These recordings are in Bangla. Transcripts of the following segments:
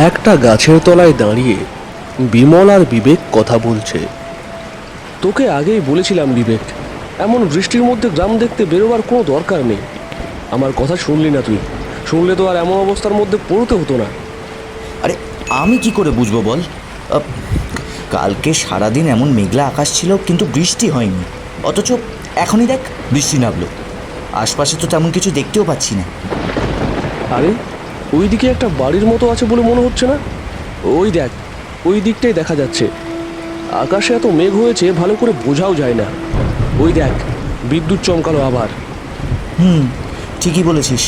একটা গাছের তলায় দাঁড়িয়ে বিমল আর বিবেক কথা বলছে। তোকে আগেই বলেছিলাম বিবেক, এমন বৃষ্টির মধ্যে গ্রাম দেখতে বেরোবার কোনো দরকার নেই। আমার কথা শুনলি না তুই। শুনলে তো আর এমন অবস্থার মধ্যে পড়তে হতো না। আরে আমি কি করে বুঝবো বল? আহ, কালকে সারাদিন এমন মেঘলা আকাশ ছিল, কিন্তু বৃষ্টি হয়নি। অথচ এখনই দেখ বৃষ্টি নামলো। আশপাশে তো তেমন কিছু দেখতেও পাচ্ছি না। আরে ওই দিকে একটা বাড়ির মতো আছে বলে মনে হচ্ছে না? ওই দেখ, ওই দিকটাই দেখা যাচ্ছে। আকাশে এত মেঘ হয়েছে ভালো করে বোঝাও যায় না। ওই দেখ, বিদ্যুৎ চমকালো আবার। ঠিকই বলেছিস,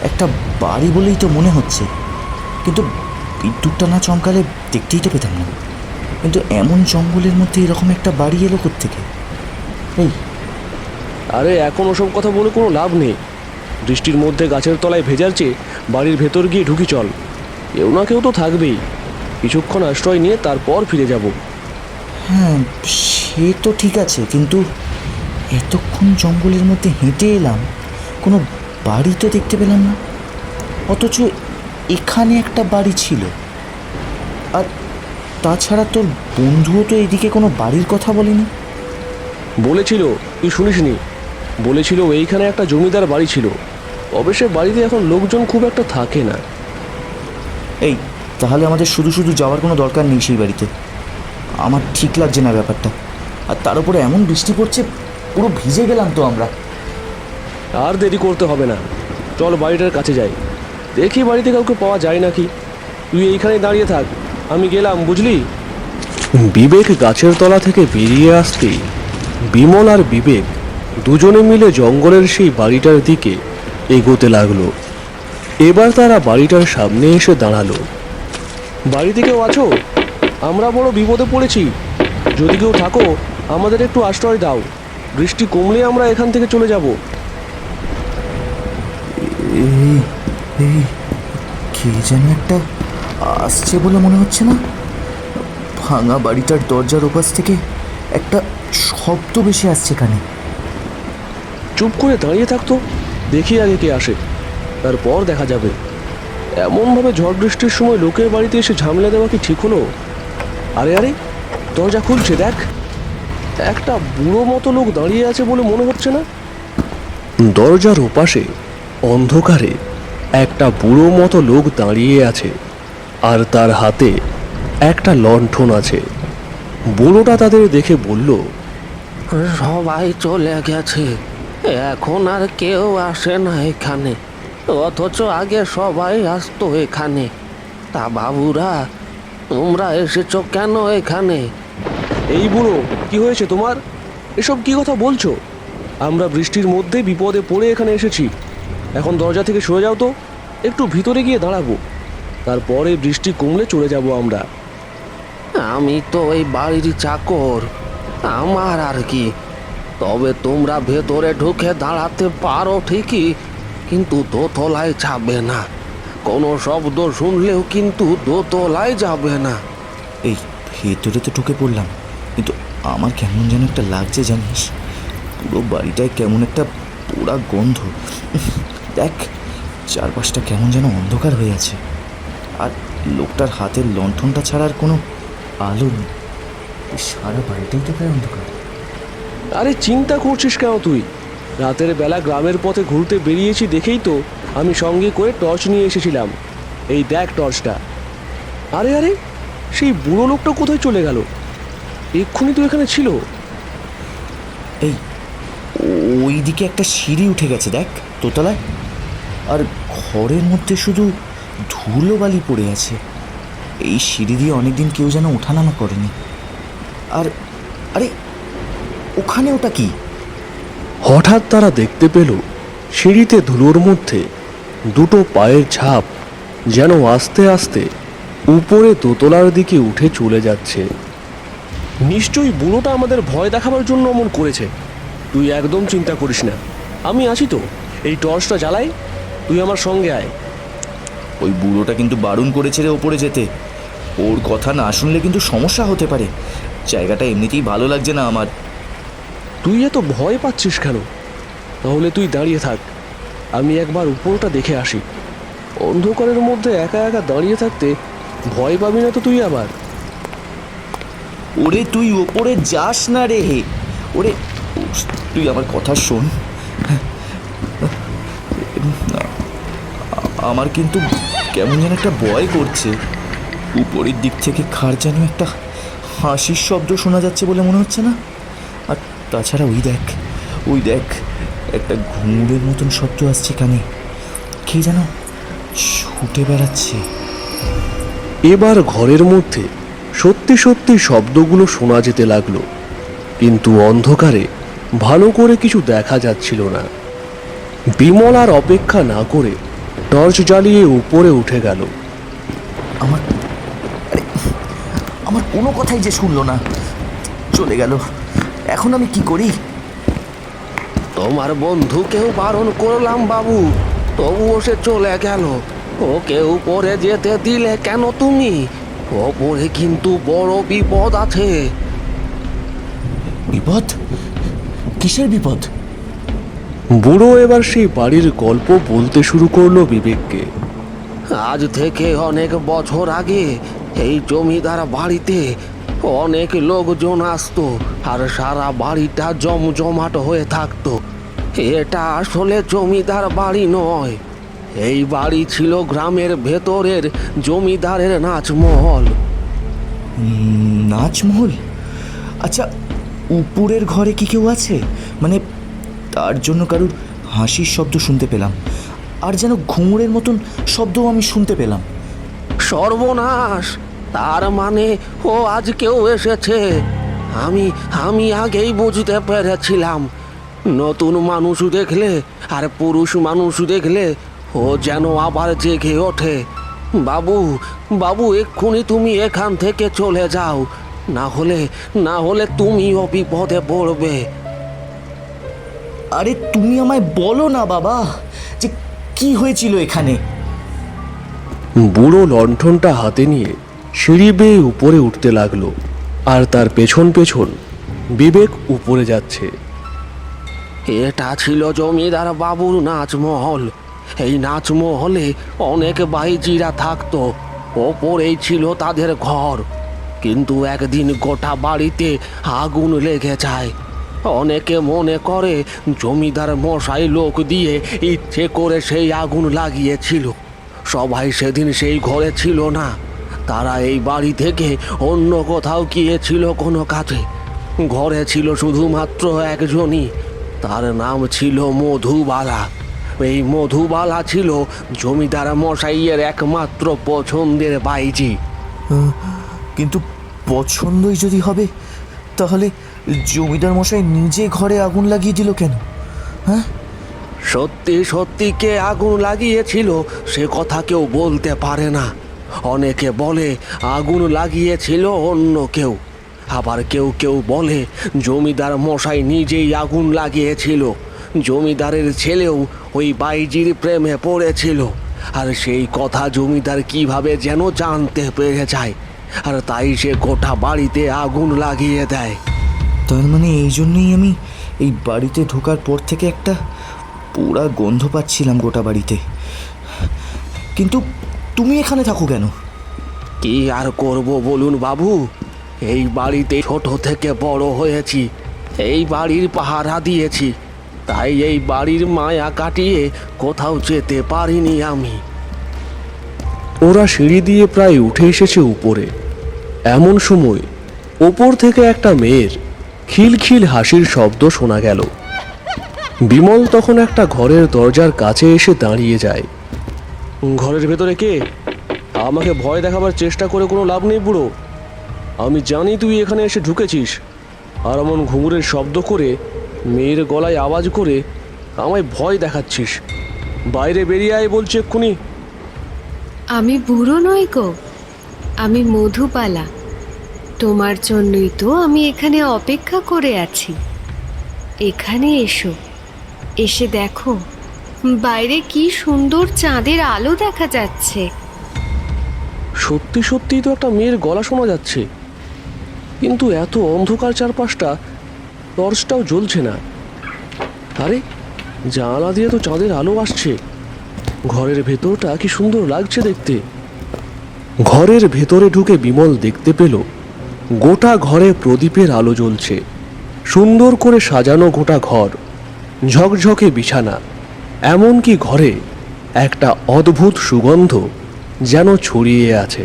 একটা বাড়ি বলেই তো মনে হচ্ছে, কিন্তু বিদ্যুৎটা না চমকালে দেখতেই তো পেতাম না। কিন্তু এমন জঙ্গলের মধ্যে এরকম একটা বাড়ি এলো কোত্থেকে? এই আরে এখন ওসব কথা বলে কোনো লাভ নেই। বৃষ্টির মধ্যে গাছের তলায় ভেজার চেয়ে বাড়ির ভেতর গিয়ে ঢুকি চল। কেউ না কেউ তো থাকবেই। কিছুক্ষণ আশ্রয় নিয়ে তারপর ফিরে যাব। হ্যাঁ, সে তো ঠিক আছে, কিন্তু এতক্ষণ জঙ্গলের মধ্যে হেঁটে এলাম, কোনো বাড়ি তো দেখতে পেলাম না। অথচ এখানে একটা বাড়ি ছিল। আর তাছাড়া তোর বন্ধুও তো এদিকে কোনো বাড়ির কথা বলেনি। বলেছিল, তুই শুনিসনি? বলেছিল এইখানে একটা জমিদার বাড়ি ছিল। অবশ্যই বাড়িতে এখন লোকজন খুব একটা থাকে না। এই তাহলে আমাদের শুধু শুধু যাওয়ার কোনো দরকার নেই সেই বাড়িতে। আমার ঠিক লাগছে না ব্যাপারটা। আর তার উপরে এমন বৃষ্টি পড়ছে, পুরো ভিজে গেলাম তো আমরা। আর দেরি করতে হবে না, চল বাড়িটার কাছে যাই। দেখি বাড়িতে কাউকে পাওয়া যায় নাকি। তুই এইখানে দাঁড়িয়ে থাক, আমি গেলাম, বুঝলি? বিবেক গাছের তলা থেকে বেরিয়ে আসতেই বিমল আর বিবেক দুজনে মিলে জঙ্গলের সেই বাড়িটার দিকে এগোতে লাগলো। এবার তারা বাড়িটার সামনে এসে দাঁড়ালো। বাড়িতে কেউ আছো? আমরা বড় বিপদে পড়েছি। যদি কেউ থাকো আমাদের একটু আশ্রয় দাও। বৃষ্টি কমলে আমরা এখান থেকে চলে যাব। এই এই কে যেন একটা আসছে বলে মনে হচ্ছে না? ভাঙা বাড়িটার দরজার ওপাশ থেকে একটা শব্দ বেশি আসছে কানে। চুপ করে দাঁড়িয়ে থাকতো, দেখি আগে কে আসে, তারপর দেখা যাবে। এমনভাবে ঝড় বৃষ্টির সময় লোকের বাড়িতে এসে ঝামেলা দেওয়া কি ঠিক হলো? আরে আরে, দরজা খুলছে দেখ। একটা বুড়ো মতো লোক দাঁড়িয়ে আছে বলে মনে হচ্ছে না? দরজার ওপাশে অন্ধকারে একটা বুড়ো মতো লোক দাঁড়িয়ে আছে, আর তার হাতে একটা লণ্ঠন আছে। বুড়োটা তাদের দেখে বলল, সবাই চলে গেছে, এখন আর কেউ আসে না এখানে। অথচ আগে সবাই আসতো এখানে। তা বাবুরা, তোমরা এসেছো কেন এখানে? এই বুড়ো, কি হয়েছে তোমার? এসব কি কথা বলছো? আমরা বৃষ্টির মধ্যে বিপদে পড়ে এখানে এসেছি। এখন দরজা থেকে সরে যাও তো, একটু ভিতরে গিয়ে দাঁড়াবো। তারপরে বৃষ্টি কমলে চলে যাব আমরা। আমি তো এই বাড়ির চাকর, আমার আর কি। তবে তোমরা ভেতরে ঢুকে দাঁড়াতে পারো ঠিকই, কিন্তু দোতলায় যাবে না। কোনো শব্দ শুনলেও কিন্তু দোতলায় যাবে না। এই ভেতরে তো ঢুকে পড়লাম, কিন্তু আমার কেমন যেন একটা লাগছে জানিস। পুরো বাড়িটায় কেমন একটা পোড়া গন্ধ। দেখ, চারপাশটা কেমন যেন অন্ধকার হয়ে আছে। আর লোকটার হাতের লণ্ঠনটা ছাড়া আর কোনো আলো নেই। এই সারা বাড়িটাই তো প্রায় অন্ধকার। আরে চিন্তা করছিস কেন তুই? রাতের বেলা গ্রামের পথে ঘুরতে বেরিয়েছি দেখেই তো আমি সঙ্গে করে টর্চ নিয়ে এসেছিলাম। এই দেখ টর্চটা। আরে আরে, সেই বুড়ো লোকটা কোথায় চলে গেল? এক্ষুনি তো এখানে ছিল। এই ওই দিকে একটা সিঁড়ি উঠে গেছে দেখ, দোতলায়। আর ঘরের মধ্যে শুধু ধুলো বালি পড়ে আছে। এই সিঁড়ি দিয়ে অনেকদিন কেউ যেন ওঠানামা করেনি। আর আরে ওখানে ওটা কি? হঠাৎ তারা দেখতে পেল সিঁড়িতে ধুলোর মধ্যে দুটো পায়ের ছাপ যেন আস্তে আস্তে উপরে দোতলার দিকে উঠে চলে যাচ্ছে। নিশ্চয়ই বুড়োটা আমাদের ভয় দেখাবার জন্য অমন করেছে। তুই একদম চিন্তা করিস না, আমি আছি তো। এই টর্চটা জ্বালাই, তুই আমার সঙ্গে আয়। ওই বুড়োটা কিন্তু বারণ করেছে রে ওপরে যেতে। ওর কথা না শুনলে কিন্তু সমস্যা হতে পারে। জায়গাটা এমনিতেই ভালো লাগছে না আমার। তুই এত ভয় পাচ্ছিস কেন? তাহলে তুই দাঁড়িয়ে থাক, আমি একবার উপরটা দেখে আসি। অন্ধকারের মধ্যে একা একা দাঁড়িয়ে থাকতে ভয় পাবি না তো তুই আবার? ওরে তুই ওপরে যাস না রে, ওরে তুই আমার কথা শোন। আমার কিন্তু কেমন যেন একটা ভয় করছে। উপরের দিক থেকে কার যেন একটা হাসির শব্দ শোনা যাচ্ছে বলে মনে হচ্ছে না? আর তাছাড়া ওই দেখ একটা ঘুঙুরের মতন শব্দ আসছে কানে। কে যেন ছুটে বেড়াচ্ছে। এবার ঘরের মধ্যে সত্যি সত্যি শব্দগুলো শোনা যেতে লাগলো, কিন্তু অন্ধকারে ভালো করে কিছু দেখা যাচ্ছিল না। বিমল আর অপেক্ষা না করে টর্চ জ্বালিয়ে উপরে উঠে গেল। আমার কোনো কথাই যে শুনলো না, চলে গেল। এখন আমি কি করি? তোমার বন্ধুকেও বারণ করলাম বাবু, তবুও সে চলে গেল। ওকে উপরে যেতে দিলে কেন তুমি? ওপরে কিন্তু বড় বিপদ আছে। বিপদ? কিসের বিপদ? বুড়ো এবার সেই বাড়ির গল্প বলতে শুরু করলো বিবেককে। আজ থেকে অনেক বছর আগে এই জমিদার বাড়িতে অনেক লোকজন আসতো, আর সারা বাড়িটা জমজমাট হয়ে থাকতো। এটা আসলে জমিদার বাড়ি নয়, এই বাড়ি ছিল গ্রামের ভেতরের জমিদারের নাচমহল। নাচমহল? আচ্ছা, উপরের ঘরে কি কেউ আছে? মানে তার জন্য কারুর হাসির শব্দ শুনতে পেলাম, আর যেন ঘুঙুরের মতন শব্দও আমি শুনতে পেলাম। সর্বনাশ! তার মানে ও আজকেও এসেছে। আমি আমি আগেই বুঝতে পেরেছিলাম। নতুন মানুষ দেখলে আর পুরুষ মানুষ দেখলে ও যেন আবার জেগে ওঠে। বাবু, বাবু, এক্ষুনি তুমি এখান থেকে চলে যাও, না হলে তুমিও বিপদে পড়বে। আরে তুমি আমায় বলো না বাবা, যে কি হয়েছিল এখানে? বুড়ো লণ্ঠনটা হাতে নিয়ে সিঁড়ি বেয়ে উপরে উঠতে লাগলো, আর তার পেছন পেছন বিবেক উপরে যাচ্ছে। এটা ছিল জমিদার বাবুর নাচমহল। এই নাচমহলে অনেক বাইজিরা থাকতো, ওপরেই ছিল তাদের ঘর। কিন্তু একদিন গোটা বাড়িতে আগুন লেগে যায়। অনেকে মনে করে জমিদার মশাই লোক দিয়ে ইচ্ছে করে সেই আগুন লাগিয়েছিল। সবাই সেদিন সেই ঘরে ছিল না, তারা এই বাড়ি থেকে অন্য কোথাও গিয়েছিল কোনো কাজে। ঘরে ছিল শুধুমাত্র একজনই, তার নাম ছিল মধুবালা। এই মধুবালা ছিল জমিদার মশাইয়ের একমাত্র পছন্দের বাইজি। কিন্তু পছন্দই যদি হবে, তাহলে জমিদার মশাই নিজে ঘরে আগুন লাগিয়ে দিল কেন? হ্যাঁ, সত্যি সত্যি কে আগুন লাগিয়েছিল সে কথা কেউ বলতে পারে না। অনেকে বলে আগুন লাগিয়েছিল অন্য কেউ, আবার কেউ কেউ বলে জমিদার মশাই নিজেই আগুন লাগিয়েছিল। জমিদারের ছেলেও ওই বাইজির প্রেমে পড়েছিল, আর সেই কথা জমিদার কিভাবে যেন জানতে পেরে যায়, আর তাই সে গোটা বাড়িতে আগুন লাগিয়ে দেয়। তার মানে এই জন্যই আমি এই বাড়িতে ঢোকার পর থেকে একটা পোড়া গন্ধ পাচ্ছিলাম গোটা বাড়িতে। কিন্তু তুমি এখানে থাকো কেন? কি আর করব বলুন বাবু, এই বাড়িতে ছোট থেকে বড় হয়েছি, এই বাড়ির পাহারা দিয়েছি, তাই এই বাড়ির মায়া কাটিয়ে কোথাও যেতে পারিনি আমি। ওরা সিঁড়ি দিয়ে প্রায় উঠে এসেছে উপরে। এমন সময় ওপর থেকে একটা মেয়ের খিলখিল হাসির শব্দ শোনা গেল। বিমল তখন একটা ঘরের দরজার কাছে এসে দাঁড়িয়ে যায়। ঘরের ভেতরে কে? আমাকে ভয় দেখাবার চেষ্টা করে কোনো লাভ নেই বুড়ো। আমি জানি তুই এখানে এসে ঢুকেছিস, আর এমন ঘুঙুরের শব্দ করে মেয়ের গলায় আওয়াজ করে আমায় ভয় দেখাচ্ছিস। বাইরে বেরিয়ে আয় বলছি এক্ষুনি। আমি বুড়ো নই গো, আমি মধুবালা। তোমার জন্যই তো আমি এখানে অপেক্ষা করে আছি। এখানে এসো, এসে দেখো বাইরে কি সুন্দর চাঁদের আলো দেখা যাচ্ছে। সত্যি সত্যিই তো একটা মেয়ের গলা শোনা যাচ্ছে, কিন্তু এত অন্ধকার চারপাশটা, টর্চটাও জ্বলছে না। আরে জানালা দিয়ে তো চাঁদের আলো আসছে। ঘরের ভেতরটা কি সুন্দর লাগছে দেখতে। ঘরের ভেতরে ঢুকে বিমল দেখতে পেল গোটা ঘরে প্রদীপের আলো জ্বলছে। সুন্দর করে সাজানো গোটা ঘর, ঝকঝকে বিছানা, এমনকি ঘরে একটা অদ্ভুত সুগন্ধ যেন ছড়িয়ে আছে।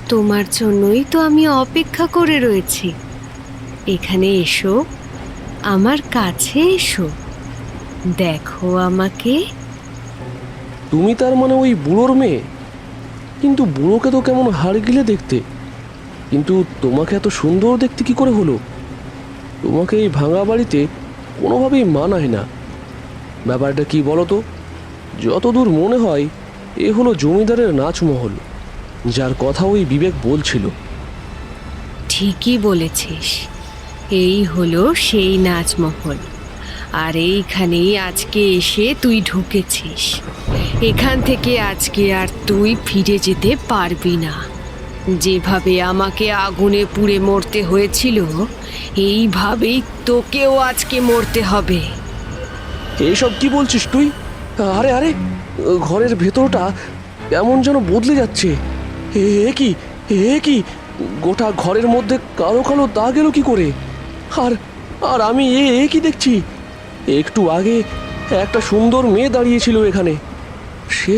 তোমার জন্যই তো আমি অপেক্ষা করে রয়েছি। এখানে এসো, আমার কাছে এসো, দেখো আমাকে। তুমি তার মানে ওই বুড়োর মেয়ে? কিন্তু বুড়োকে তো কেমন হাড় গিলে দেখতে, কিন্তু তোমাকে এত সুন্দর দেখতে কি করে হলো? তোমাকে এই ভাঙা বাড়িতে কোনোভাবেই মানায় না। ব্যাপারটা কি বলো তো? যতদূর মনে হয় এ হলো জমিদারের নাচমহল, যার কথা ওই বিবেক বলছিল। ঠিকই বলেছিস, এই হলো সেই নাচমহল। আর এইখানেই আজকে এসে তুই ঢুকেছিস। এখান থেকে আজকে আর তুই ফিরে যেতে পারবি না। যেভাবে আমাকে আগুনে পুড়ে মরতে হয়েছিল, এইভাবেই তোকেও আজকে মরতে হবে। এইসব কি বলছিস তুই? আরে আরে, ঘরের ভেতরটা কেমন যেন বদলে যাচ্ছে। এ কি, এ কি, গোটা ঘরের মধ্যে কালো কালো দাগ এলো কি করে? আর আর আমি এ কি দেখছি? একটু আগে একটা সুন্দর মেয়ে দাঁড়িয়েছিল এখানে, সে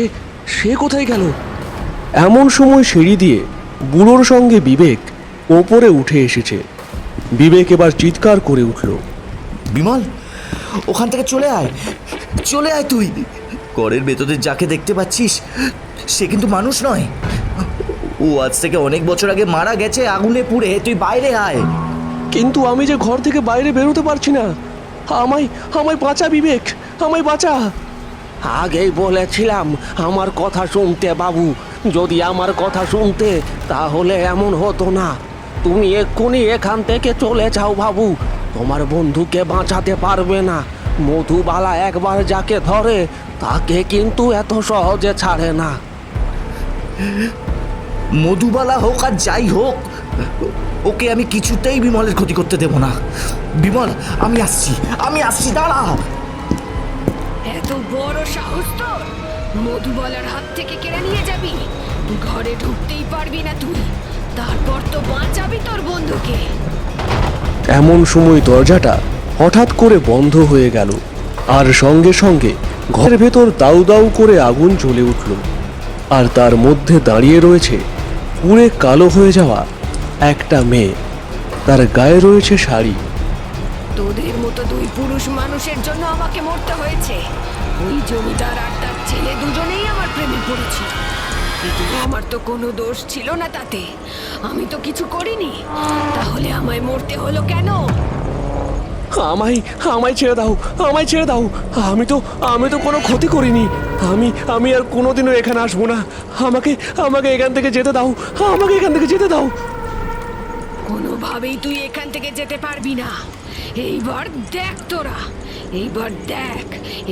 সে কোথায় গেল? এমন সময় সিঁড়ি দিয়ে বুড়োর সঙ্গে বিবেক ওপরে উঠে এসেছে। বিবেক এবার চিৎকার করে উঠল। বিমল, ওখান থেকে চলে আয়, চলে আয় তুই। ঘরের ভেতরে যাকে দেখতে পাচ্ছিস সে কিন্তু মানুষ নয়। ও আজ থেকে অনেক বছর আগে মারা গেছে আগুনে পুড়ে। তুই বাইরে আয়। কিন্তু আমি যে ঘর থেকে বাইরে বেরোতে পারছি না। আমায় আমায় বাঁচা বিবেক, আমায় বাঁচা। আগেই বলেছিলাম আমার কথা শুনতে বাবু। যদি আমার কথা শুনতে তাহলে এমন হতো না। তুমি এক্ষুনি এখান থেকে চলে যাও বাবু। তোমার বন্ধুকে বাঁচাতে পারবে না। মধুবালা একবার যাকে ধরে তাকে কিন্তু এত সহজে ছাড়ে না। মধুবালা হোক আর যাই হোক, ওকে আমি কিছুতেই বিমলের ক্ষতি করতে দেব না। বিমল, আমি আসছি, দাঁড়া। এত বড় সাহস তোর! মধুবালার হাত থেকে কেড়ে নিয়ে যাবি? ঘরে ঢুকতেই পারবি না তুই। তারপর তো বাঁচাবি তোর বন্ধুকে। এমন সময় দরজাটা হঠাৎ করে বন্ধ হয়ে গেল, আর সঙ্গে সঙ্গে ঘরের ভেতর দাউ দাউ করে আগুন জ্বলে উঠল। আর তার মধ্যে দাঁড়িয়ে রয়েছে পুড়ে কালো হয়ে যাওয়া একটা মেয়ে। তার গায়ে রয়েছে শাড়ি। তোদের মতো দুই পুরুষ মানুষের জন্য আমাকে মরতে হয়েছে। ওই জমিদার আর তার ছেলে দুজনেই আমার প্রেমে পড়েছিল, কিন্তু আমার তো কোনো দোষ ছিল না তাতে। আমি তো কিছু করিনি, তাহলে আমায় মরতে হলো কেন? আমায় আমায় ছেড়ে দাও, আমায় ছেড়ে দাও। আমি তো কোনো ক্ষতি করিনি। আমি আর কোনোদিনও এখানে আসবো না। আমাকে আমাকে এখান থেকে যেতে দাও, আমাকে এখান থেকে যেতে দাও। কোনোভাবেই তুই এখান থেকে যেতে পারবি না। এইবার দেখ তোরা, এইবার দেখ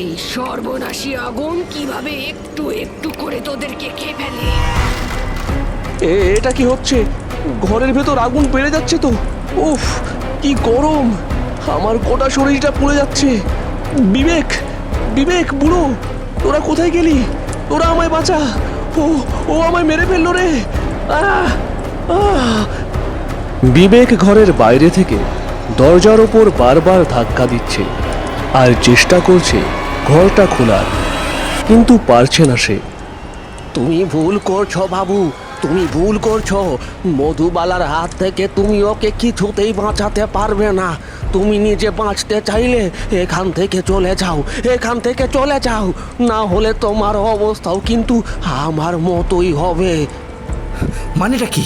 এই সর্বনাশী আগুন কিভাবে একটু একটু করে তোদেরকে খেয়ে ফেলে। এটা কি হচ্ছে? ঘরের ভেতর আগুন বেড়ে যাচ্ছে তো। উফ, কি গরম! আমার গোটা শরীরটা পুড়ে যাচ্ছে। বিবেক, বিবেক, বুড়ো, তোরা কোথায় গেলি? তোরা আমায় বাঁচা। ও আমায় মেরে ফেললো রে। আহ আহ বিবেক ঘরের বাইরে থেকে দরজার ওপর বারবার ধাক্কা দিচ্ছে আর চেষ্টা করছে ঘরটা খোলার, কিন্তু পারছে না সে। তুমি ভুল করছো বাবু, তুমি ভুল করছো। মধুবালার হাত থেকে তুমি ওকে কিছুতেই বাঁচাতে পারবে না। তুমি নিজে বাঁচতে চাইলে এখান থেকে চলে যাও, এখান থেকে চলে যাও। না হলে তোমার অবস্থাও কিন্তু আমার মতোই হবে। মানেটা কি?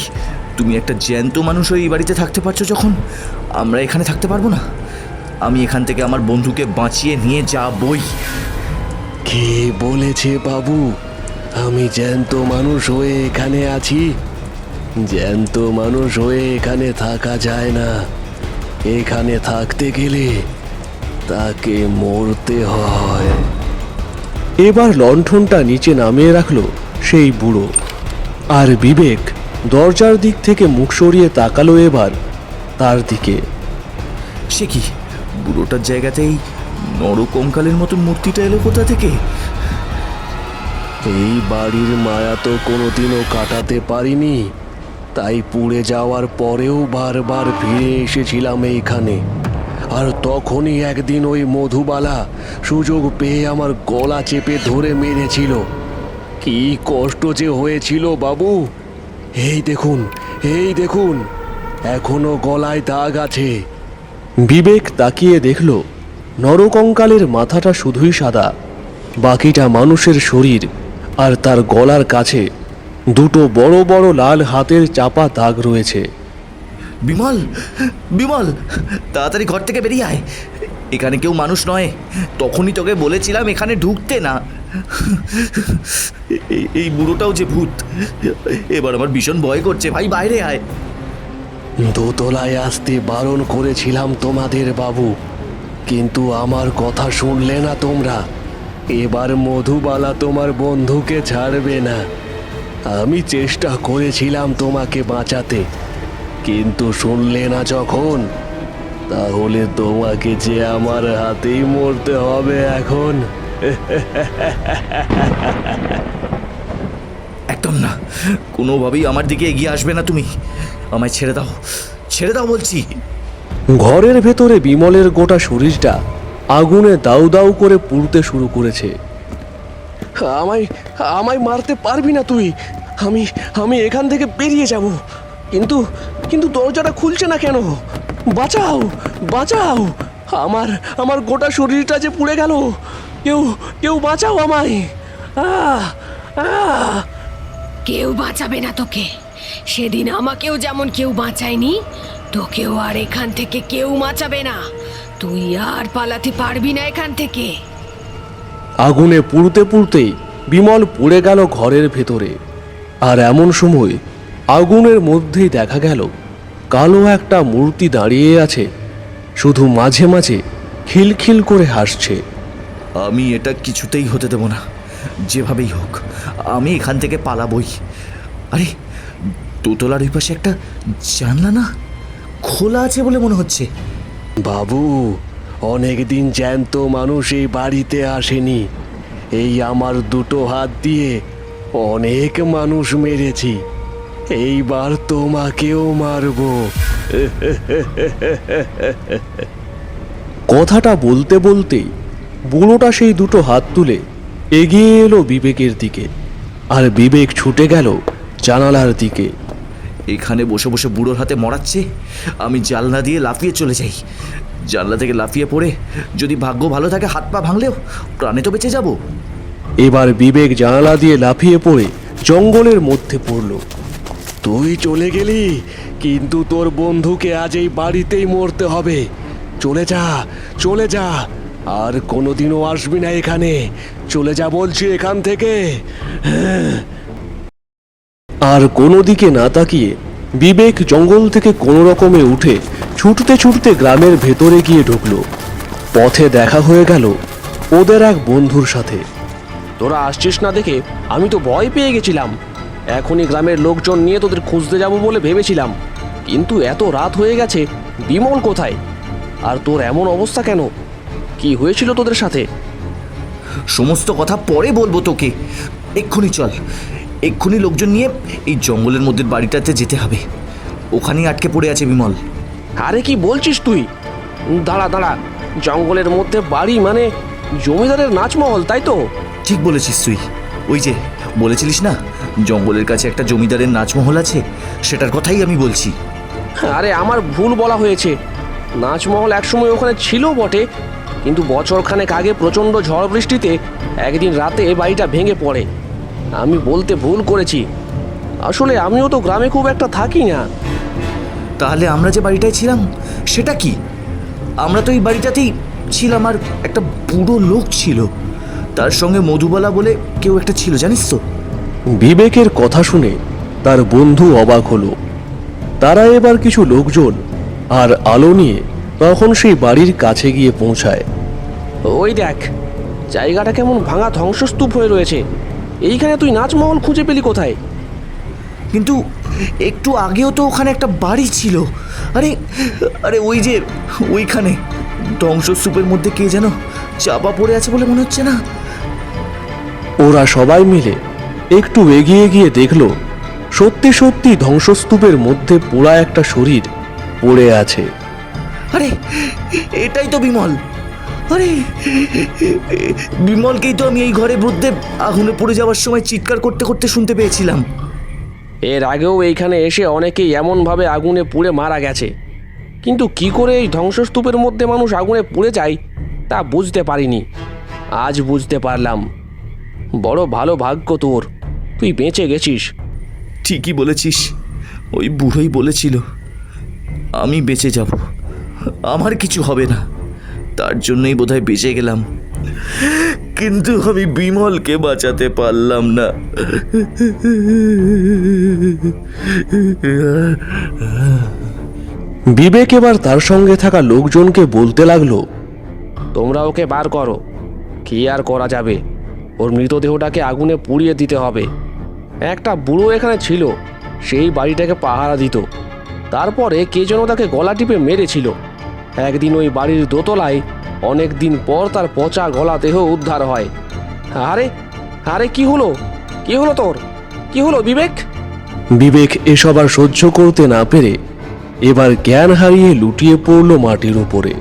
তুমি একটা জ্যান্ত মানুষ হয়ে এই বাড়িতে থাকতে পারছো যখন আমরা এখানে থাকতে পারবো না? আমি এখান থেকে আমার বন্ধুকে বাঁচিয়ে নিয়ে যাবই। কে বলেছে বাবু আমি জ্যান্ত মানুষ হয়ে এখানে আছি? জ্যান্ত মানুষ হয়ে এখানে থাকা যায় না। এখানে থাকতে গেলে তাকে মরতে হয়। এবার লণ্ঠনটা নিচে নামিয়ে রাখলো সেই বুড়ো, আর বিবেক দরজার দিক থেকে মুখ সরিয়ে তাকালো এবার তার দিকে। সে কি, বুড়োটার জায়গাতেই নরকঙ্কালের মতন মূর্তিটা এলো কোথা থেকে? এই বাড়ির মায়া তো কোনোদিনও কাটাতে পারিনি, তাই পুড়ে যাওয়ার পরেও বারবার ফিরে এসেছিলাম এইখানে। আর তখনই একদিন ওই মধুবালা সুযোগ পেয়ে আমার গলা চেপে ধরে মেরেছিল। কি কষ্ট যে হয়েছিল বাবু! এই দেখুন, এই দেখুন, এখনো গলায় দাগ আছে। বিবেক তাকিয়ে দেখল নরকঙ্কালের মাথাটা শুধুই সাদা, বাকিটা মানুষের শরীর, আর তার গলার কাছে দুটো বড় বড় লাল হাতের চাপা দাগ রয়েছে। বিমল, বিমল, তাড়াতাড়ি ঘর থেকে বেরিয়ে আয়। এখানে কেউ মানুষ নয়। তখনই তোকে বলেছিলাম এখানে ঢুকতে না। এই বুড়োটাও যে ভূত। এবার আমার ভীষণ ভয় করছে ভাই, বাইরে আয়। দোতলায় আসতে বারণ করেছিলাম তোমাদের বাবু, কিন্তু আমার কথা শুনলে না তোমরা। এবার মধুবালা তোমার বন্ধুকে ছাড়বে না। আমি চেষ্টা করেছিলাম তোমাকে বাঁচাতে, কিন্তু শুনলে না যখন, তাহলে তোমাকে যে আমার হাতেই মরতে হবে এখন। একদম না, কোনোভাবেই আমার দিকে এগিয়ে আসবে না তুমি। আমায় ছেড়ে দাও, ছেড়ে দাও বলছি। ঘরের ভেতরে বিমলের গোটা শরীরটা আগুনে দাউ দাউ করে পুড়তে শুরু করেছে। আমায় আমায় মারতে পারবি না তুই। আমি আমি এখান থেকে বেরিয়ে যাব, কিন্তু কিন্তু দরজাটা খুলছে না কেন? বাঁচাও, বাঁচাও! আমার আমার গোটা শরীরটা যে পুড়ে গেল। কেউ কেউ বাঁচাও আমায়! আহ আহ কেউ বাঁচাবে না তোকে। সেদিন আমাকেও যেমন কেউ বাঁচায়নি, তোকেও আর এখান থেকে কেউ বাঁচাবে না। তুই আর পালাতে পারবি না এখান থেকে। আগুনে পুড়তে পুড়তেই বিমল পুড়ে গেল ঘরের ভেতরে। আর এমন সময় আগুনের মধ্যেই দেখা গেল কালো একটা মূর্তি দাঁড়িয়ে আছে, শুধু মাঝে মাঝে খিলখিল করে হাসছে। আমি এটা কিছুতেই হতে দেব না। যেভাবেই হোক আমি এখান থেকে পালাবই। আরে, দোতলার ওই পাশে একটা জানলা না খোলা আছে বলে মনে হচ্ছে। বাবু, অনেকদিন জ্যান্ত মানুষ এই বাড়িতে আসেনি। এই আমার দুটো হাত দিয়ে অনেক মানুষ মেরেছি, এইবার তোমাকেও মারবো। কথাটা বলতে বলতেই বুড়োটা সেই দুটো হাত তুলে এগিয়ে এলো বিবেকের দিকে, আর বিবেক ছুটে গেল জানালার দিকে। এখানে বসে বসে বুড়োর হাতে মরাচ্ছে, আমি জানলা দিয়ে লাফিয়ে চলে যাই। জানলা থেকে লাফিয়ে পড়ে যদি ভাগ্য ভালো থাকে হাত পা ভাঙলেও প্রাণে তো বেঁচে যাব। এবার বিবেক জানালা দিয়ে লাফিয়ে পড়ে জঙ্গলের মধ্যে পড়ল। তুই চলে গেলি, কিন্তু তোর বন্ধুকে আজ এই বাড়িতেই মরতে হবে। চলে যা, চলে যা, আর কোনোদিনও আসবি না এখানে। চলে যা বলছি এখান থেকে। আর কোনো দিকে না তাকিয়ে বিবেক জঙ্গল থেকে কোনো রকমে উঠে ছুটতে ছুটতে গ্রামের ভেতরে গিয়ে ঢুকলো। পথে দেখা হয়ে গেল ওদের এক বন্ধুর সাথে। তোরা আসছিস না দেখে আমি তো ভয় পেয়ে গেছিলাম। এখনই গ্রামের লোকজন নিয়ে তোদের খুঁজতে যাব বলে ভেবেছিলাম, কিন্তু এত রাত হয়ে গেছে। বিমল কোথায়? আর তোর এমন অবস্থা কেন? কি হয়েছিল তোদের সাথে? সমস্ত কথা পরে বলবো তোকে। এক্ষুনি চল, এক্ষুনি লোকজন নিয়ে এই জঙ্গলের মধ্যে বাড়িটাতে যেতে হবে। ওখানেই আটকে পড়ে আছে বিমল। আরে কি বলছিস তুই? দাঁড়া দাঁড়া, জঙ্গলের মধ্যে বাড়ি মানে জমিদারের নাচমহল, তাই তো? ঠিক বলেছিস তুই। ওই যে বলেছিলিস না জঙ্গলের কাছে একটা জমিদারের নাচমহল আছে, সেটার কথাই আমি বলছি। আরে আমার ভুল বলা হয়েছে। নাচমহল একসময় ওখানে ছিল বটে, কিন্তু বছরখানেক আগে প্রচণ্ড ঝড় বৃষ্টিতে একদিন রাতে বাড়িটা ভেঙে পড়ে। আমি বলতে ভুল করেছি। আসলে আমিও তো গ্রামে খুব একটা থাকি না। তাহলে আমরা যে বাড়িটায় ছিলাম সেটা কি? আমরা তো এই বাড়িটাতেই ছিলাম, আর একটা বুড়ো লোক ছিল, তার সঙ্গে মধুবালা বলে কেউ একটা ছিল, জানিস তো? বিবেকের কথা শুনে তার বন্ধু অবাক হলো। তারা এবার কিছু লোকজন আর আলো নিয়ে তখন সেই বাড়ির কাছে গিয়ে পৌঁছায়। ওই দেখ, জায়গাটা কেমন ভাঙা ধ্বংসস্তূপ হয়ে রয়েছে। এইখানে তুই নাচমহল খুঁজে পেলি কোথায়? কিন্তু একটু আগেও তো ওখানে একটা বাড়ি ছিল। আরে আরে ওই যে ওইখানে ধ্বংসস্তূপের মধ্যে কে যেন চাপা পড়ে আছে বলে মনে হচ্ছে না? ওরা সবাই মিলে একটু এগিয়ে গিয়ে দেখল সত্যি সত্যি ধ্বংসস্তূপের মধ্যে পোড়া একটা শরীর পড়ে আছে। আরে এটাই তো বিমল। আরে বিমলকেই তো আমি এই ঘরের মধ্যে আগুনে পড়ে যাওয়ার সময় চিৎকার করতে করতে শুনতে পেয়েছিলাম। এর আগেও এইখানে এসে অনেকেই এমনভাবে আগুনে পুড়ে মারা গেছে, কিন্তু কি করে এই ধ্বংসস্তূপের মধ্যে মানুষ আগুনে পুড়ে যায় তা বুঝতে পারিনি। আজ বুঝতে পারলাম। বড় ভালো ভাগ্য তোর, তুই বেঁচে গেছিস। ঠিকই বলেছিস, ওই বুড়োই বলেছিল আমি বেঁচে যাব, আমার কিছু হবে না, তার জন্যই বোধহয় বেঁচে গেলাম। কিন্তু আমি বিমলকে বাঁচাতে পারলাম না। বিবেক এবার তার সঙ্গে থাকা লোকজনকে বলতে লাগলো, তোমরা ওকে বার করো। কি আর করা যাবে, ওর মৃতদেহটাকে আগুনে পুড়িয়ে দিতে হবে। একটা বুড়ো এখানে ছিল, সেই বাড়িটাকে পাহারা দিত। তারপরে কে যেন তাকে গলা টিপে মেরেছিল। একদিন ওই বাড়ির দোতলায় অনেক দিন পর তার পচা গলা দেহ উদ্ধার হয়। আরে আরে কি হলো, কি হলো তোর, কি হলো বিবেক? বিবেক এসব আর সহ্য করতে না পেরে এবার জ্ঞান হারিয়ে লুটিয়ে পড়ল মাটির উপরে।